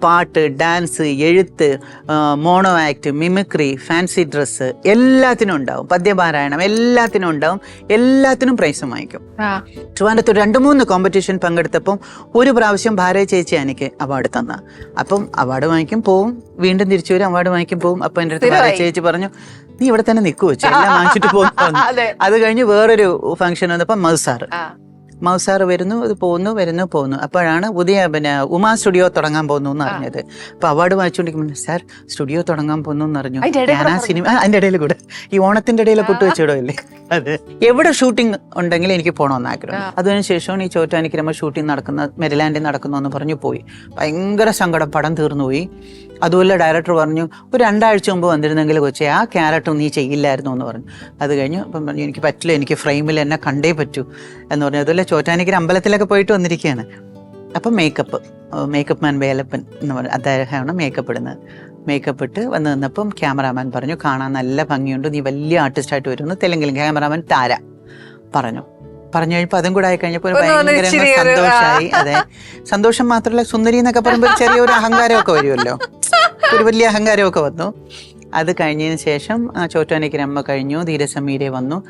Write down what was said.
പാട്ട്, ഡാൻസ്, എഴുത്ത്, mono act, mimicry, fancy dress എല്ലാത്തിനും ഉണ്ടാവും. പദ്യപാരായണം എല്ലാത്തിനും ഉണ്ടാവും. എല്ലാത്തിനും പ്രൈസും വാങ്ങിക്കും. ട്രിവാൻഡ്രത്ത് 2-3 കോമ്പറ്റീഷൻ പങ്കെടുത്തപ്പം ഒരു പ്രാവശ്യം ഭാര്യ ചേച്ചി എനിക്ക് അവാർഡ് തന്ന. അപ്പം അവാർഡ് വാങ്ങിക്കും, പോവും, വീണ്ടും തിരിച്ചു വരും, അവാർഡ് വാങ്ങിക്കും, പോവും. അപ്പൊ എൻ്റെ അടുത്ത് ഭാര്യ ചേച്ചി പറഞ്ഞു, നീ ഇവിടെ തന്നെ നിൽക്കു വെച്ചു, എല്ലാം വാങ്ങിച്ചിട്ട് പോകുന്നു. അത് കഴിഞ്ഞ് വേറൊരു ഫംഗ്ഷൻ വന്നപ്പോൾ മൗസാറ് വരുന്നു, ഇത് പോകുന്നു. അപ്പോഴാണ് പിന്നെ ഉമാ സ്റ്റുഡിയോ തുടങ്ങാൻ പോകുന്നു എന്ന് അറിഞ്ഞത്. അപ്പൊ അവാർഡ് വാങ്ങിച്ചുകൊണ്ടിരിക്കുമ്പോൾ സാർ സ്റ്റുഡിയോ തുടങ്ങാൻ പോകുന്നു എന്ന് അറിഞ്ഞു. ഞാൻ ആ സിനിമ അതിന്റെ ഇടയിൽ കൂടെ ഈ ഓണത്തിന്റെ ഇടയിൽ പൊട്ടു വെച്ചിടല്ലേ, അതെ, എവിടെ ഷൂട്ടിംഗ് ഉണ്ടെങ്കിലും എനിക്ക് പോകണമെന്ന് ആഗ്രഹം. അതിനുശേഷമാണ് ഈ ചോറ്റാനിക്കരമ്മ ഷൂട്ടിംഗ് നടക്കുന്ന മെരിലാൻഡിൽ നടക്കുന്നു എന്ന് പറഞ്ഞു പോയി. ഭയങ്കര സങ്കടം, പടം തീർന്നു പോയി. അതുപോലെ ഡയറക്ടർ പറഞ്ഞു, ഒരു 2 ആഴ്ച മുമ്പ് വന്നിരുന്നെങ്കിൽ കൊച്ചേ ആ ക്യാരക്ടർ നീ ചെയ്യില്ലായിരുന്നു എന്ന് പറഞ്ഞു. അത് കഴിഞ്ഞു അപ്പം പറഞ്ഞു, എനിക്ക് പറ്റില്ല, എനിക്ക് ഫ്രെയിമിൽ എന്നെ കണ്ടേ പറ്റൂ എന്ന് പറഞ്ഞു. അതുപോലെ ചോറ്റാനിക്കര അമ്പലത്തിലൊക്കെ പോയിട്ട് വന്നിരിക്കുകയാണ്. അപ്പം മേക്കപ്പ് മാൻ വേലപ്പൻ എന്ന് പറഞ്ഞു, അദ്ദേഹമാണ് മേക്കപ്പ് ഇടുന്നത്. മേക്കപ്പ് ഇട്ട് വന്ന് നിന്നപ്പം ക്യാമറാമാൻ പറഞ്ഞു, കാണാൻ നല്ല ഭംഗിയുണ്ട്, നീ വലിയ ആർട്ടിസ്റ്റായിട്ട് വരുന്നു. തെലുങ്കിലും ക്യാമറാമാൻ താര പറഞ്ഞു കഴിഞ്ഞപ്പോൾ അതും കൂടെ ആയി കഴിഞ്ഞപ്പോൾ ഭയങ്കര സന്തോഷമായി. അതെ, സന്തോഷം മാത്രമല്ല, സുന്ദരി എന്നൊക്കെ പറയുമ്പോൾ ചെറിയൊരു അഹങ്കാരമൊക്കെ വരുമല്ലോ, ഒരു വലിയ അഹങ്കാരമൊക്കെ വന്നു. അത് കഴിഞ്ഞതിന് ശേഷം ചോറ്റാനിക്കരമ്മ കഴിഞ്ഞു, ധീരസമീരെ വന്നു.